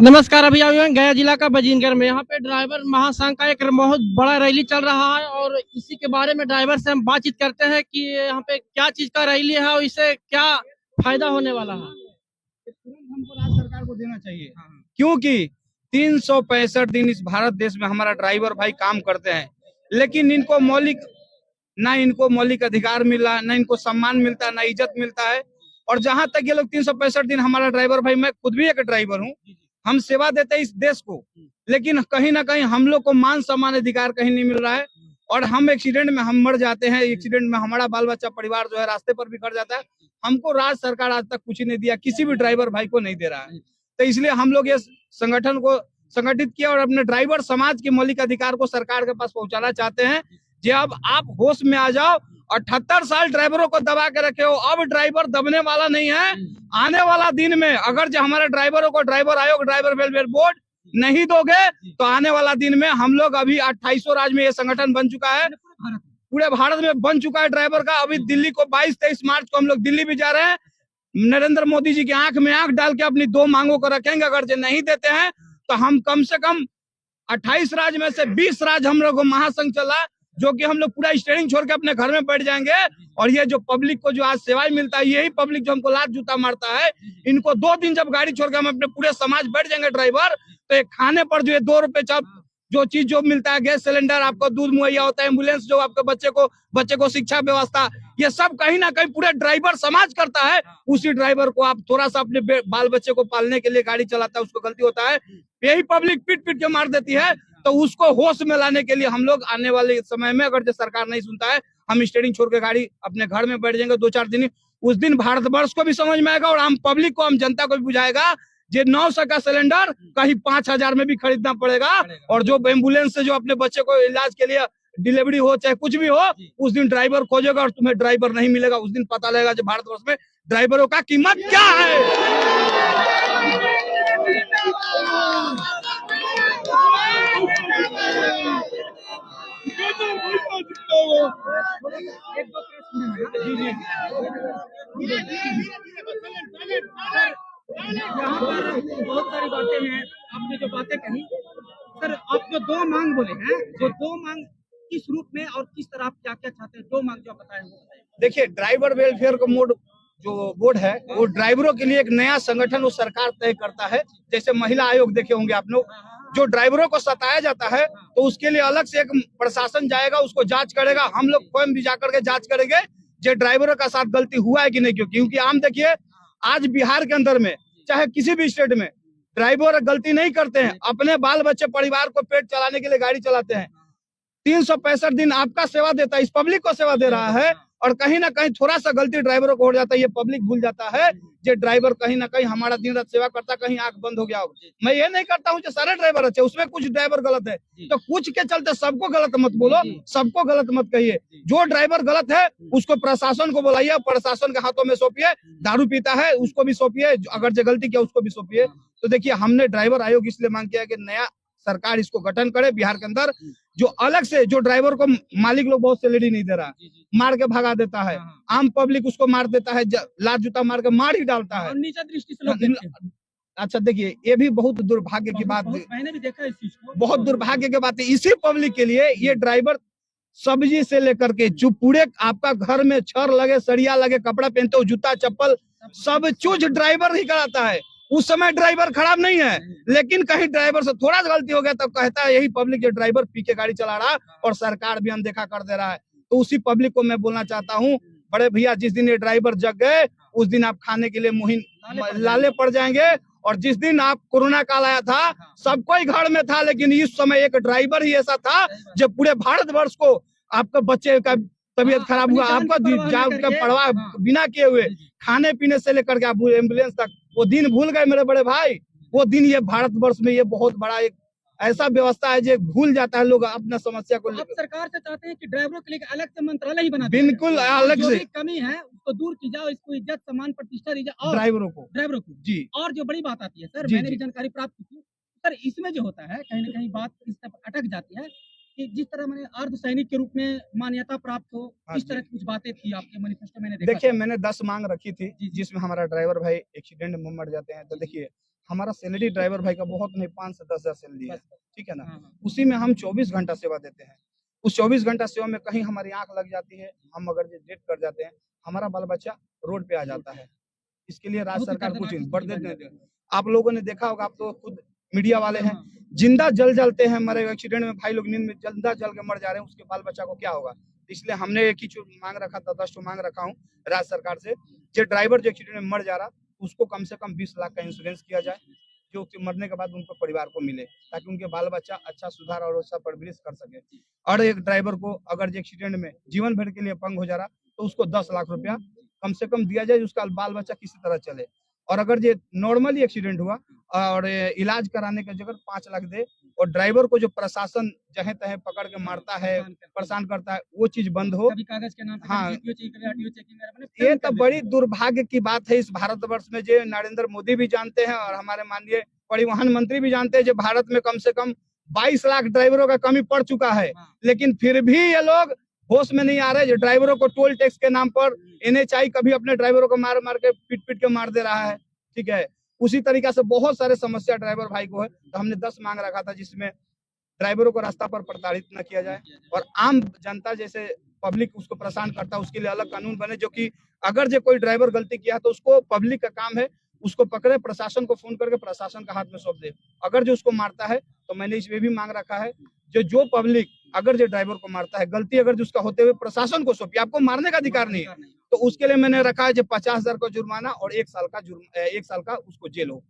नमस्कार। अभी आए हुए हैं गया जिला का बजीनगर में। यहाँ पे ड्राइवर महासंघ का एक बहुत बड़ा रैली चल रहा है और इसी के बारे में ड्राइवर से हम बातचीत करते हैं कि यहाँ पे क्या चीज का रैली है और इससे क्या फायदा होने वाला है। तुरंत हमको राज्य सरकार को देना चाहिए, क्योंकि 365 दिन इस भारत देश में हमारा ड्राइवर भाई काम करते हैं, लेकिन इनको मौलिक अधिकार मिला, ना इनको सम्मान मिलता, ना इज्जत मिलता है। और जहां तक ये लोग 365 दिन हमारा ड्राइवर भाई, मैं खुद भी एक ड्राइवर हूँ, हम सेवा देते हैं इस देश को, लेकिन कहीं ना कहीं हम लोग को मान सम्मान अधिकार कहीं नहीं मिल रहा है। और हम एक्सीडेंट में हम मर जाते हैं, एक्सीडेंट में हमारा बाल बच्चा परिवार जो है रास्ते पर बिखर जाता है। हमको राज्य सरकार आज तक कुछ नहीं दिया, किसी भी ड्राइवर भाई को नहीं दे रहा है। तो इसलिए हम लोग ये संगठन को संगठित किया और अपने ड्राइवर समाज के मौलिक अधिकार को सरकार के पास पहुंचाना चाहते हैं। जो अब आप होश में आ जाओ, 78 साल ड्राइवरों को दबा के रखे हो, अब ड्राइवर दबने वाला नहीं है। आने वाला दिन में अगर जो हमारे ड्राइवरों को ड्राइवर आयोग, ड्राइवर वेलफेयर बोर्ड नहीं दोगे तो आने वाला दिन में हम लोग, अभी 2800 राज्य में ये संगठन बन चुका है, पूरे भारत में बन चुका है ड्राइवर का। अभी दिल्ली को 22-23 मार्च को हम लोग दिल्ली भी जा रहे हैं। नरेंद्र मोदी जी की आंख में आंख डाल के अपनी 2 मांगों को रखेंगे। अगर जो नहीं देते हैं तो हम कम से कम 28 राज्य में से 20 राज्य हम लोग को महासंघ चला, जो कि हम लोग पूरा स्टीयरिंग छोड़ के अपने घर में बैठ जाएंगे। और ये जो पब्लिक को जो आज सेवाएं मिलता है, यही पब्लिक जो हमको लात जूता मारता है, इनको 2 दिन जब गाड़ी छोड़ के हम अपने पूरे समाज बैठ जाएंगे ड्राइवर, तो एक खाने पर जो है 2 रुपए जो चीज जो मिलता है, गैस सिलेंडर, आपको दूध मुहैया होता है, एम्बुलेंस, जो आपके बच्चे को शिक्षा व्यवस्था, ये सब कहीं ना कहीं पूरे ड्राइवर समाज करता है। उसी ड्राइवर को आप थोड़ा सा अपने बाल बच्चे को पालने के लिए गाड़ी चलाता है, उसको गलती होता है, यही पब्लिक पीट पीट के मार देती है। तो उसको होश में लाने के लिए हम लोग आने वाले समय में, अगर जो सरकार नहीं सुनता है, हम स्टीयरिंग छोड़ के गाड़ी अपने घर में बैठ जाएंगे 2-4 दिन। उस दिन भारतवर्ष को भी समझ में आएगा और आम पब्लिक को, हम जनता को भी बुझाएगा, जो 900 का सिलेंडर कहीं 5000 में भी खरीदना पड़ेगा। और जो एम्बुलेंस से जो अपने बच्चे को इलाज के लिए डिलीवरी हो, चाहे कुछ भी हो, उस दिन ड्राइवर खोजेगा और तुम्हें ड्राइवर नहीं मिलेगा। उस दिन पता लगेगा जो भारतवर्ष में ड्राइवरों का कीमत क्या है। यहाँ पर बहुत सारी बातें हैं, आपने जो बातें कही सर, आप जो 2 मांग बोले हैं, जो 2 मांग किस रूप में और किस तरह आप क्या क्या चाहते हैं? 2 मांग जो बताए वो बताइए। देखिए, ड्राइवर वेलफेयर का बोर्ड है, वो ड्राइवरों के लिए एक नया संगठन वो सरकार तय करता है। जैसे महिला आयोग देखे होंगे आप लोग, जो ड्राइवरों को सताया जाता है तो उसके लिए अलग से एक प्रशासन जाएगा, उसको जांच करेगा। हम लोग स्वयं भी जाकर के जांच करेंगे जो ड्राइवरों का साथ गलती हुआ है कि नहीं। क्योंकि आम देखिए, आज बिहार के अंदर में चाहे किसी भी स्टेट में ड्राइवर गलती नहीं करते हैं, अपने बाल बच्चे परिवार को पेट चलाने के लिए गाड़ी चलाते हैं। 365 दिन आपका सेवा देता है, इस पब्लिक को सेवा दे रहा है, और कहीं ना कहीं थोड़ा सा गलती ड्राइवरों को हो जाता है, ये पब्लिक भूल जाता है। जो ड्राइवर कहीं ना कहीं हमारा दिन रात सेवा करता, कहीं आंख बंद हो गया हो। मैं ये नहीं करता हूँ जो सारे ड्राइवर अच्छे, उसमें कुछ ड्राइवर गलत है, तो कुछ के चलते सबको गलत मत बोलो, सबको गलत मत कहिए। जो ड्राइवर गलत है उसको प्रशासन को बुलाइए, प्रशासन के हाथों में सौंपिए। दारू पीता है उसको भी सौंपिए, अगर जो गलती किया उसको भी सौंपिए। तो देखिए, हमने ड्राइवर आयोग इसलिए मांग किया कि नया सरकार इसको गठन करे बिहार के अंदर, जो अलग से, जो ड्राइवर को मालिक लोग बहुत सैलरी नहीं दे रहा, मार के भगा देता है, आम पब्लिक उसको मार देता है, लात जूता मार के मार ही डालता है। नीचा दृष्टि से लोग देखते हैं। अच्छा देखिए, ये भी बहुत दुर्भाग्य की बात है, मैंने भी देखा इस चीज को, बहुत दुर्भाग्य की बात है। इसी पब्लिक के लिए ये ड्राइवर सब्जी से लेकर के जो पूरे आपका घर में छर लगे, सरिया लगे, कपड़ा पहनते हो, जूता चप्पल सब चूज ड्राइवर ही कराता है। उस समय ड्राइवर खराब नहीं है, लेकिन कहीं ड्राइवर से थोड़ा सा गलती हो गया तो कहता है यही पब्लिक जो ड्राइवर पी के गाड़ी चला रहा और सरकार भी अनदेखा कर दे रहा है। तो उसी पब्लिक को मैं बोलना चाहता हूँ, बड़े भैया, जिस दिन ये ड्राइवर जग गए उस दिन आप खाने के लिए मुहिम लाले पड़ जाएंगे। और जिस दिन आप कोरोना काल आया था, सब कोई घर में था, लेकिन इस समय एक ड्राइवर ही ऐसा था जो पूरे भारतवर्ष को, आपके बच्चे का तबीयत खराब हुआ, आपका जान का परवाह बिना किए हुए, खाने पीने से लेकर के आप एम्बुलेंस तक, वो दिन भूल गए मेरे बड़े भाई। वो दिन ये भारतवर्ष में ये बहुत बड़ा एक ऐसा व्यवस्था है जो भूल जाता है लोग अपना समस्या को। आप सरकार से चाहते हैं कि ड्राइवरों के लिए अलग से मंत्रालय ही बना दिया बिल्कुल जाए, अलग जो से भी कमी है उसको दूर की जाओ, इसको इज्जत सम्मान प्रतिष्ठा दी जाए और ड्राइवरों को जी। जी। और जो बड़ी बात आती है सर, जी, मैंने जी। भी जानकारी प्राप्त की थी सर, इसमें जो होता है कहीं ना कहीं बात इस तरफ अटक जाती है कि जिस तरह मैंने अर्धसैनिक के रूप में मान्यता प्राप्त हो, हाँ इस जी। तरह की कुछ बातें थी आपके मैनिफेस्टो में, मैंने देखा देखिए था। मैंने 10 मांग रखी थी जिसमें हमारा ड्राइवर भाई एक्सीडेंट में मर जाते हैं तो देखिए हमारा सैलरी ड्राइवर भाई का बहुत नहीं 5 से 10 हजार सैलरी है, ठीक है ना। हाँ, हाँ। उसी में हम 24 घंटा सेवा देते हैं। उस 24 घंटा सेवा में कहीं हमारी आंख लग जाती है, हम अगर डेट कर जाते हैं, हमारा बाल बच्चा रोड पे आ जाता है। इसके लिए राज्य बहुत ही सरकार कुछ दर्दनाक नहीं स्थिति बढ़ते बन नहीं जाती है। दे। आप लोगों ने देखा होगा, आप तो खुद मीडिया वाले हैं, हाँ, जिंदा जल जलते हैं, मरे एक्सीडेंट में भाई लोग नींद में जिंदा जल के मर जा रहे हैं, उसके बाल बच्चा को क्या होगा। इसलिए हमने एक ही चीज मांग रखा था, 10 मांग रखा हूँ राज्य सरकार से, जो ड्राइवर जो एक्सीडेंट में मर जा रहा उसको कम से कम 20 लाख का इंश्योरेंस किया जाए, जो कि मरने के बाद उनको परिवार को मिले, ताकि उनके बाल बच्चा अच्छा सुधार और अच्छा परवरिश कर सके। और एक ड्राइवर को अगर जो एक्सीडेंट में जीवन भर के लिए अपंग हो जा रहा तो उसको 10 लाख रुपया कम से कम दिया जाए, उसका बाल बच्चा किसी तरह चले। और अगर ये नॉर्मली एक्सीडेंट हुआ और इलाज कराने की जगह 5 लाख दे, और ड्राइवर को जो प्रशासन जहे तहे पकड़ के मारता है, परेशान करता है, वो चीज बंद हो। कभी कागज के नाम पे, हाँ, कभी GPO चेक, कभी RTO चेकिंग वगैरह, मैंने ये फिल्म तो कर बड़ी लेते हैं। दुर्भाग्य की बात है इस भारतवर्ष में, जो नरेंद्र मोदी भी जानते हैं और हमारे माननीय परिवहन मंत्री भी जानते हैं, जो भारत में कम से कम 22 लाख ड्राइवरों का कमी पड़ चुका है, हाँ। लेकिन फिर भी ये लोग होश में नहीं आ रहे। जो ड्राइवरों को टोल टैक्स के नाम पर NHI कभी अपने ड्राइवरों को मार मार के पीट पीट के मार दे रहा है, ठीक है। उसी तरीके से बहुत सारे समस्या ड्राइवर भाई को है, तो हमने 10 मांग रखा था, जिसमें ड्राइवरों को रास्ता पर प्रताड़ित न किया जाए, और आम जनता जैसे पब्लिक उसको परेशान करता है उसके लिए अलग कानून बने, जो कि अगर जो कोई ड्राइवर गलती किया तो उसको, पब्लिक का काम है उसको पकड़े, प्रशासन को फोन करके प्रशासन का हाथ में सौंप दे। अगर जो उसको मारता है तो मैंने इसमें भी मांग रखा है, जो पब्लिक अगर जो ड्राइवर को मारता है, गलती अगर जो उसका होते हुए प्रशासन को सौंपी, आपको मारने का अधिकार नहीं है, तो उसके लिए मैंने रखा है जो 50,000 का जुर्माना और 1 साल का उसको जेल हो।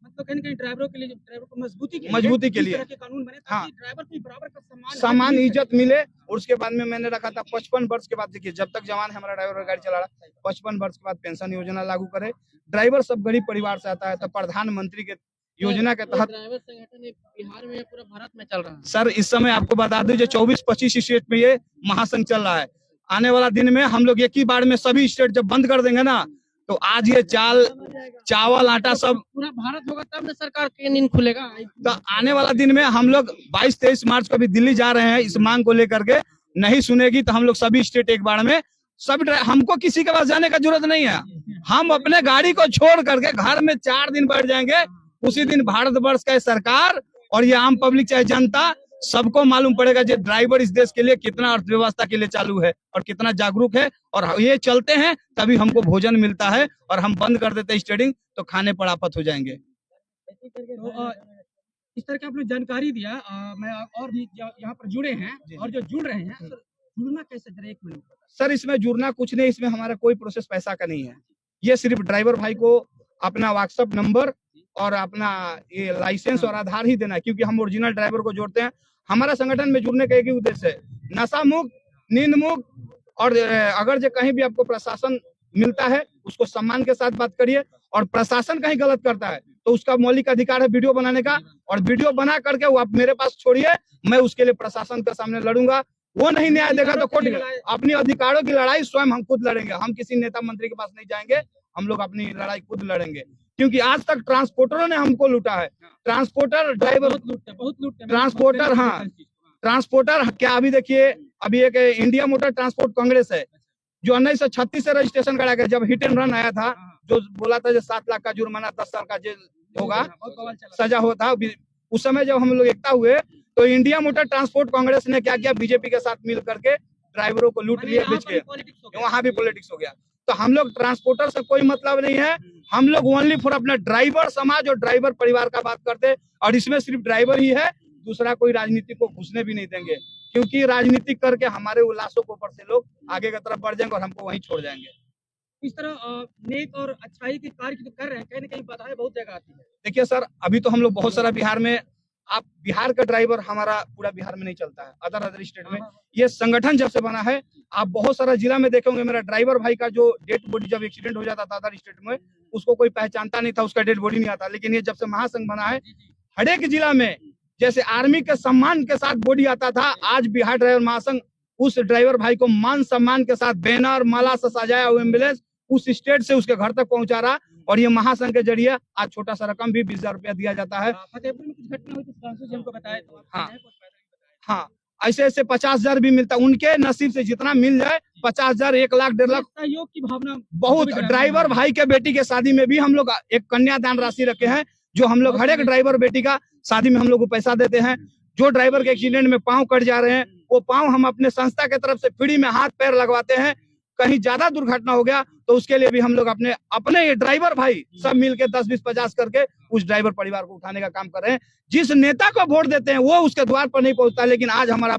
मतलब कहीं न कहीं ड्राइवरों के लिए, ड्राइवर को मजबूती के मजबूती लिए के इस तरह लिए। के कानून बने, हाँ। ताकि ड्राइवर को बराबर का सामान मिल इज्जत सके। मिले। और उसके बाद में मैंने रखा था 55 वर्ष के बाद, देखिए जब तक जवान है हमारा ड्राइवर गाड़ी चला रहा, 55 वर्ष के बाद पेंशन योजना लागू करे। ड्राइवर सब गरीब परिवार से आता है, तो प्रधानमंत्री के योजना के तहत ड्राइवर संगठन बिहार में या पूरा भारत में चल रहा है। सर इस समय आपको बता दीजिए 24-25 स्टेट में ये महासंघ चल रहा है। आने वाला दिन में हम लोग एक ही बार में सभी स्टेट जब बंद कर देंगे ना, तो आज ये चावल आटा सब पूरा भारत होगा तब ना सरकार के नींद खुलेगा। तो आने वाला दिन में हम लोग 22-23 मार्च को भी दिल्ली जा रहे हैं इस मांग को लेकर के। नहीं सुनेगी तो हम लोग सभी स्टेट एक बार में सब, हमको किसी के पास जाने का जरूरत नहीं है, हम अपने गाड़ी को छोड़ करके घर में 4 दिन बैठ जाएंगे। उसी दिन भारतवर्ष का सरकार और ये आम पब्लिक चाहे जनता, सबको मालूम पड़ेगा जो ड्राइवर इस देश के लिए कितना अर्थव्यवस्था के लिए चालू है और कितना जागरूक है। और ये चलते हैं तभी हमको भोजन मिलता है, और हम बंद कर देते हैं स्टेडिंग तो खाने पर आफत हो जाएंगे। तो इस तरह की आपने जानकारी दिया, मैं और भी यहाँ पर जुड़े हैं और जो जुड़ रहे हैं, तो जुड़ना कैसे, जरा 1 मिनट। सर इसमें जुड़ना कुछ नहीं, इसमें हमारा कोई प्रोसेस पैसा का नहीं है। ये सिर्फ ड्राइवर भाई को अपना व्हाट्सएप नंबर और अपना ये लाइसेंस और आधार ही देना है, क्योंकि हम ओरिजिनल ड्राइवर को जोड़ते हैं। हमारा संगठन में जुड़ने का एक ही उद्देश्य है, नशा मुक्त, नींद मुक्त। और अगर जो कहीं भी आपको प्रशासन मिलता है उसको सम्मान के साथ बात करिए, और प्रशासन कहीं गलत करता है तो उसका मौलिक अधिकार है वीडियो बनाने का, और वीडियो बना करके वो आप मेरे पास छोड़िए, मैं उसके लिए प्रशासन के सामने लड़ूंगा। वो नहीं न्याय देगा तो कोर्ट, अपनी अधिकारों की लड़ाई स्वयं हम खुद लड़ेंगे। हम किसी नेता मंत्री के पास नहीं जाएंगे, हम लोग अपनी लड़ाई खुद लड़ेंगे, क्योंकि आज तक ट्रांसपोर्टरों ने हमको लूटा है। ट्रांसपोर्टर ड्राइवर बहुत लूटते हैं। ट्रांसपोर्टर, हाँ ट्रांसपोर्टर क्या, अभी देखिए अभी एक इंडिया मोटर ट्रांसपोर्ट कांग्रेस है जो 1936 से रजिस्ट्रेशन करा गया। जब हिट एंड रन आया था, जो बोला था जो 7 लाख का जुर्माना, 10 साल का जेल होगा, सजा होता, उस समय जब हम लोग एकता हुए तो इंडिया मोटर ट्रांसपोर्ट कांग्रेस ने क्या किया, बीजेपी के साथ मिल करके ड्राइवरों को लूट लिया, बेच के। वहां भी पॉलिटिक्स हो गया। तो हम लोग ट्रांसपोर्टर से कोई मतलब नहीं है, हम लोग ओनली फॉर अपना ड्राइवर समाज और ड्राइवर परिवार का बात करते, और इसमें सिर्फ ड्राइवर ही है, दूसरा कोई राजनीति को घुसने भी नहीं देंगे, क्योंकि राजनीति करके हमारे उल्लासों के ऊपर से लोग आगे की तरफ बढ़ जाएंगे और हमको वहीं छोड़ जाएंगे। इस तरह नेक और अच्छाई के कार्य तो कर रहे हैं, कहीं न कहीं बाधाएं बहुत जगह आती है। देखिए सर, अभी तो हम लोग बहुत सारा बिहार में, आप बिहार का ड्राइवर हमारा पूरा बिहार में नहीं चलता है, अदर स्टेट में। ये संगठन जब से बना है, आप बहुत सारा जिला में देखेंगे, मेरा ड्राइवर भाई का जो डेड बॉडी जब एक्सीडेंट हो जाता था अदर स्टेट में, उसको कोई पहचानता नहीं था, उसका डेड बॉडी नहीं आता। लेकिन ये जब से महासंघ बना है, हर एक जिला में जैसे आर्मी के सम्मान के साथ बॉडी आता था, आज बिहार ड्राइवर महासंघ उस ड्राइवर भाई को मान सम्मान के साथ बैनर माला से सजाया हुआ एम्बुलेंस उस स्टेट से उसके घर तक पहुंचा रहा। और ये महासंघ के जरिए आज छोटा सा रकम भी 20,000 रुपया दिया जाता है। फतेहपुर में कुछ घटना हुई तो सांसद जी हमको बताए थे। हाँ, ऐसे ऐसे 50,000 भी मिलता है, उनके नसीब से जितना मिल जाए 50,000, 1 लाख, 1.5 लाख। सहयोग की भावना बहुत ड्राइवर भाई के बेटी के शादी में भी हम लोग एक कन्यादान राशि रखे हैं, जो हम लोग हर एक ड्राइवर बेटी का शादी में हम लोग को पैसा देते हैं। जो ड्राइवर के एक्सीडेंट में पाँव कट जा रहे हैं, वो पाँव हम अपने संस्था के तरफ से फ्री में हाथ पैर लगवाते हैं। कहीं ज्यादा दुर्घटना हो गया तो उसके लिए भी हम लोग अपने ये ड्राइवर भाई सब मिलके 10, 20, 50 करके उस ड्राइवर परिवार को उठाने का काम कर रहे हैं। जिस नेता को वोट देते हैं वो उसके द्वार पर नहीं पहुंचता, लेकिन आज हमारा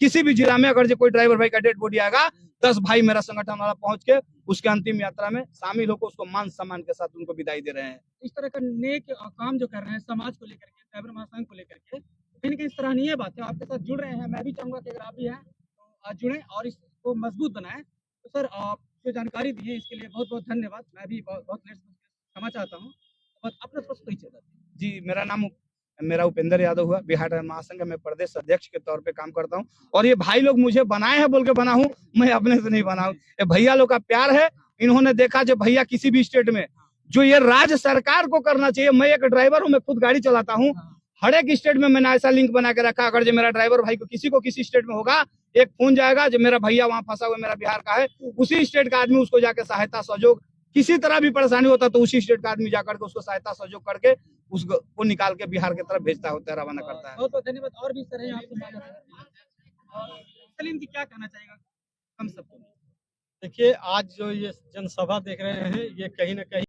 किसी भी जिला में अगर जो कोई ड्राइवर भाई का डेड बॉडी आएगा, 10 भाई मेरा संगठन वाला पहुंच के उसके अंतिम यात्रा में शामिल होकर उसको मान सम्मान के साथ उनको विदाई दे रहे हैं। इस तरह का नेक काम जो कर रहे हैं समाज को लेकर के, ड्राइवर महासंघ को लेकर के, कहीं ना कहीं सराहनीय बात है। आपके साथ जुड़ रहे हैं, मैं भी चाहूंगा कि अगर आप भी हैं तो जुड़ें और इसको मजबूत बनाएं। तो सर, आप जो जानकारी दी है इसके लिए बहुत बहुत धन्यवाद। मैं भी बहुत लेट क्षमा चाहता हूँ। अपना थोड़ा परिचय बताइए। जी, मेरा उपेंद्र यादव हुआ, बिहार ड्राइवर महासंघ में प्रदेश अध्यक्ष के तौर पे काम करता हूँ। और ये भाई लोग मुझे बनाए हैं बोल के बना हूँ, मैं अपने से नहीं बना हूँ। ये भैया लोग का प्यार है। इन्होंने देखा जो भैया किसी भी स्टेट में जो ये राज्य सरकार को करना चाहिए। मैं एक ड्राइवर हूँ, मैं खुद गाड़ी चलाता हूँ। हर एक स्टेट में मैंने ऐसा लिंक बना के रखा, अगर जो मेरा ड्राइवर भाई को किसी स्टेट में होगा, एक फोन जाएगा जो मेरा भैया वहाँ फंसा हुआ मेरा बिहार का है, उसी स्टेट का आदमी उसको जाके सहायता सहयोग, किसी तरह भी परेशानी होता तो उसी स्टेट का आदमी जाकर के उसको सहायता सहयोग करके उसको निकाल के बिहार की तरफ भेजता होता है, रवाना करता है। बहुत बहुत धन्यवाद। और भी सर सलीम जी, क्या कहना चाहेगा हम सबको? देखिए, आज जो ये जनसभा देख रहे हैं, ये कहीं ना कहीं